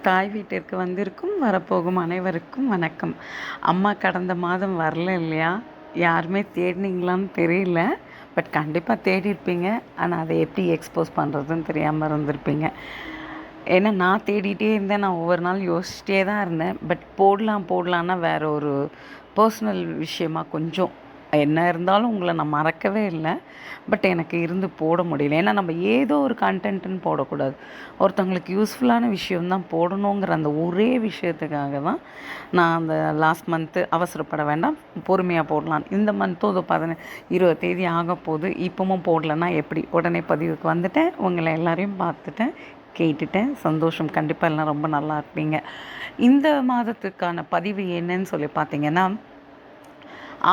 தாய் வீட்டிற்கு வந்திருக்கும் வரப்போகும் அனைவருக்கும் வணக்கம். அம்மா கடந்த மாதம் வரல இல்லையா? யாருமே தேடினீங்களான்னு தெரியல. பட் கண்டிப்பாக தேடியிருப்பீங்க. ஆனால் அதை எப்படி எக்ஸ்போஸ் பண்ணுறதுன்னு தெரியாமல் இருந்திருப்பீங்க. ஏன்னா நான் தேடிகிட்டே இருந்தேன். நான் ஒவ்வொரு நாள் யோசிச்சிட்டே தான் இருந்தேன். பட் போடலான்னா வேறு ஒரு பர்சனல் விஷயமா கொஞ்சம் என்ன இருந்தாலும் உங்களை நான் மறக்கவே இல்லை. பட் எனக்கு இருந்து போட முடியல. ஏன்னா நம்ம ஏதோ ஒரு கண்டென்ட்டுன்னு போடக்கூடாது. ஒருத்தவங்களுக்கு யூஸ்ஃபுல்லான விஷயம்தான் போடணுங்கிற அந்த ஒரே விஷயத்துக்காக தான் நான் அந்த லாஸ்ட் மந்த்து அவசரப்பட வேண்டாம், பொறுமையாக போடலாம். இந்த மந்த்தும் அது 20 தேதி ஆக போகுது. இப்போவும் போடலைன்னா எப்படி? உடனே பதிவுக்கு வந்துட்டேன். உங்களை எல்லாரையும் பார்த்துட்டேன், கேட்டுட்டேன். சந்தோஷம். கண்டிப்பாக எல்லாம் ரொம்ப நல்லா இருப்பீங்க. இந்த மாதத்துக்கான பதிவு என்னன்னு சொல்லி பார்த்தீங்கன்னா,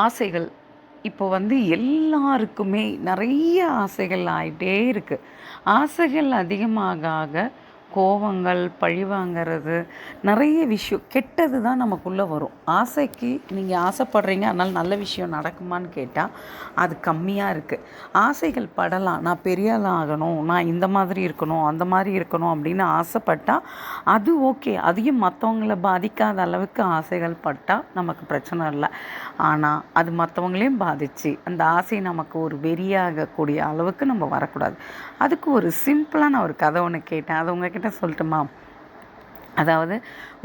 ஆசைகள். இப்போ எல்லாருக்குமே நிறைய ஆசைகள் ஆகிட்டே இருக்குது. ஆசைகள் அதிகமாக கோவங்கள், பழி வாங்கிறது, நிறைய விஷயம் கெட்டது தான் நமக்குள்ளே வரும். ஆசைக்கு நீங்கள் ஆசைப்படுறீங்க, அதனால் நல்ல விஷயம் நடக்குமான்னு கேட்டால் அது கம்மியாக இருக்குது. ஆசைகள் படலாம். நான் பெரிய ஆள் ஆகணும், நான் இந்த மாதிரி இருக்கணும், அந்த மாதிரி இருக்கணும் அப்படின்னு ஆசைப்பட்டால் அது ஓகே. அதையும் மற்றவங்கள பாதிக்காத அளவுக்கு ஆசைகள் பட்டால் நமக்கு பிரச்சனை இல்லை. ஆனால் அது மற்றவங்களையும் பாதித்து அந்த ஆசை நமக்கு ஒரு வெறியாகக்கூடிய அளவுக்கு நம்ம வரக்கூடாது. அதுக்கு ஒரு சிம்பிளான ஒரு கதை ஒன்று கேட்டேன். அது உங்ககிட்ட சொல்லட்டுமா? அதாவது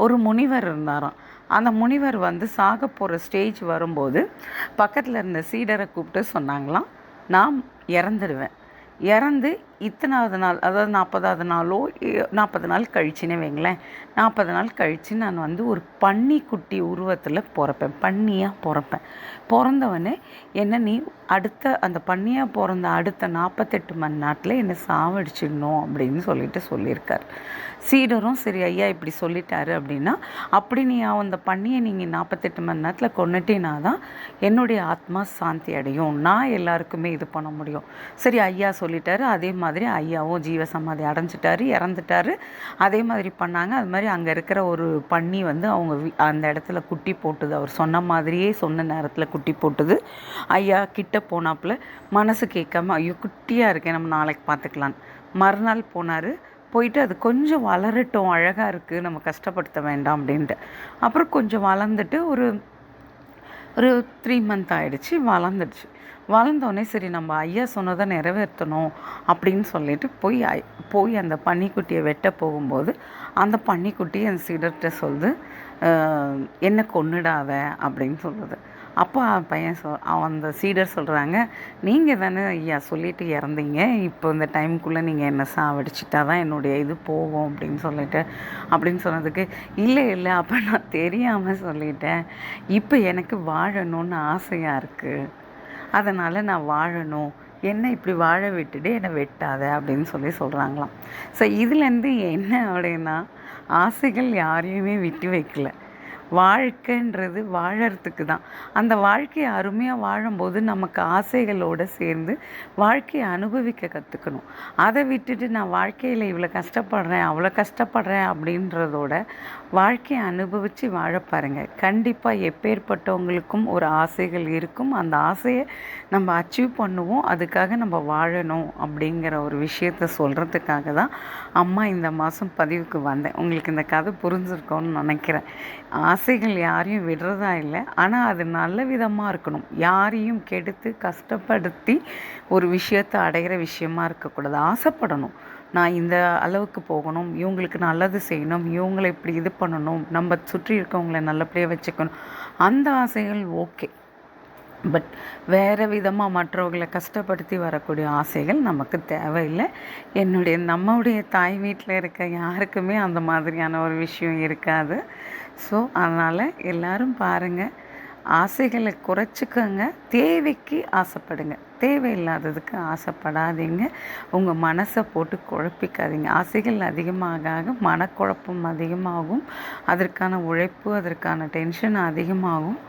ஒரு முனிவர் இருந்தாராம். அந்த முனிவர் சாக போகிற ஸ்டேஜ் வரும்போது பக்கத்தில் இருந்த சீடரை கூப்பிட்டு சொன்னாங்களாம், நான் இறந்துடுவேன். இறந்து இத்தனாவது நாள், அதாவது 40வது நாளோ 40 நாள் கழிச்சுன்னு வைங்களேன், 40 நாள் கழித்து நான் ஒரு பன்னிக்குட்டி உருவத்தில் பிறப்பேன், பன்னியாக பிறப்பேன். பிறந்தவொடனே என்ன நீ அடுத்த அந்த பன்னியாக பிறந்த அடுத்த 48 மணி நேரத்தில் என்னை சாவடிச்சிடணும் அப்படின்னு சொல்லியிருக்கார். சீடரும் சரி ஐயா இப்படி சொல்லிட்டாரு அப்படின்னா, அப்படி நீ அந்த பன்னியை நீங்கள் 48 மணி நேரத்தில் கொன்னுட்டினா தான் என்னுடைய ஆத்மா சாந்தி அடையும், நான் எல்லாருக்குமே இது பண்ண முடியும். சரி ஐயா சொல்லிட்டாரு. அதே மாதிரி ஐயாவும் ஜீவசமாதி அடைஞ்சிட்டாரு, இறந்துட்டாரு. அதே மாதிரி பண்ணாங்க. அது மாதிரி அங்கே இருக்கிற ஒரு பன்னி அவங்க அந்த இடத்துல குட்டி போட்டுது. அவர் சொன்ன மாதிரியே சொன்ன நேரத்தில் குட்டி போட்டுது. ஐயா கிட்ட போனாப்புல மனசு கேட்காம, ஐயோ குட்டியாக இருக்கேன், நம்ம நாளைக்கு பார்த்துக்கலான்னு. மறுநாள் போனார். போயிட்டு அது கொஞ்சம் வளரட்டும், அழகாக இருக்குது, நம்ம கஷ்டப்படுத்த வேண்டாம் அப்படின்ட்டு. அப்புறம் கொஞ்சம் வளர்ந்துட்டு ஒரு 3 மந்த் ஆகிடுச்சு, வளர்ந்துடுச்சு. வளர்ந்தோடனே சரி நம்ம ஐயா சொன்னதை நிறைவேற்றணும் அப்படின்னு சொல்லிட்டு போய் அந்த பன்னிக்குட்டியை வெட்ட போகும்போது அந்த பன்னிக்குட்டி அந்த சீடர்கிட்ட சொல்லுது, என்ன கொன்னுடாத அப்படின்னு சொல்லுது. அப்போ பையன் அந்த சீடர் சொல்கிறாங்க, நீங்கள் தானே ஐயா சொல்லிவிட்டு இறந்தீங்க, இப்போ இந்த டைமுக்குள்ளே நீங்கள் என்னை சாவடிச்சிட்டா தான் என்னுடைய இது போகும் அப்படின்னு சொன்னதுக்கு, இல்லை அப்போ நான் தெரியாமல் சொல்லிட்டேன், இப்போ எனக்கு வாழணும்னு ஆசையாக இருக்குது, அதனால் நான் வாழணும், என்னை இப்படி வாழ விட்டுட்டு என்னை வெட்டாத அப்படின்னு சொல்கிறாங்களாம். ஸோ இதுலேருந்து என்ன அப்படின்னா, ஆசைகள் யாரையுமே விட்டு வைக்கல. வாழ்க்கைன்றது வாழறதுக்கு தான். அந்த வாழ்க்கையை அருமையாக வாழும்போது நமக்கு ஆசைகளோடு சேர்ந்து வாழ்க்கையை அனுபவிக்க கற்றுக்கணும். அதை விட்டுட்டு நான் வாழ்க்கையில் இவ்வளோ கஷ்டப்படுறேன் அவ்வளோ கஷ்டப்படுறேன் அப்படின்றதோட வாழ்க்கையை அனுபவித்து வாழ பாருங்கள். கண்டிப்பாக எப்பேற்பட்டவங்களுக்கும் ஒரு ஆசைகள் இருக்கும். அந்த ஆசையை நம்ம அச்சீவ் பண்ணுவோம். அதுக்காக நம்ம வாழணும் அப்படிங்கிற ஒரு விஷயத்த சொல்கிறதுக்காக தான் அம்மா இந்த மாதம் பதிவுக்கு வந்தேன். உங்களுக்கு இந்த கதை புரிஞ்சிருக்கோன்னு நினைக்கிறேன். ஆசைகள் யாரையும் விடுறதா இல்லை, ஆனால் அது நல்ல விதமாக இருக்கணும். யாரையும் கெடுத்து கஷ்டப்படுத்தி ஒரு விஷயத்தை அடைகிற விஷயமா இருக்கக்கூடாது. ஆசைப்படணும், நான் இந்த அளவுக்கு போகணும், இவங்களுக்கு நல்லது செய்யணும், இவங்களை இப்படி இது பண்ணணும், நம்ம சுற்றி இருக்கவங்களை நல்லபடியாக வச்சுக்கணும், அந்த ஆசைகள் ஓகே. பட் வேறு விதமாக மற்றவர்களை கஷ்டப்படுத்தி வரக்கூடிய ஆசைகள் நமக்கு தேவையில்லை. நம்முடைய தாய் வீட்டில் இருக்க யாருக்குமே அந்த மாதிரியான ஒரு விஷயம் இருக்காது. ஸோ அதனால் எல்லோரும் பாருங்கள், ஆசைகளை குறைச்சிக்கோங்க, தேவைக்கு ஆசைப்படுங்க, தேவையில்லாததுக்கு ஆசைப்படாதீங்க, உங்கள் மனசை போட்டு குழப்பிக்காதீங்க. ஆசைகள் அதிகமாக மனக்குழப்பம் அதிகமாகும், அதற்கான உழைப்பு அதற்கான டென்ஷன் அதிகமாகும்.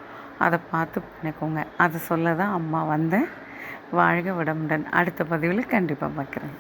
அதை பார்த்து பண்ணிக்கோங்க. அதை சொல்ல தான் அம்மா வந்தேன். வாழ்க வளமுடன். அடுத்த பதிவில் கண்டிப்பாக பார்க்குறேன்.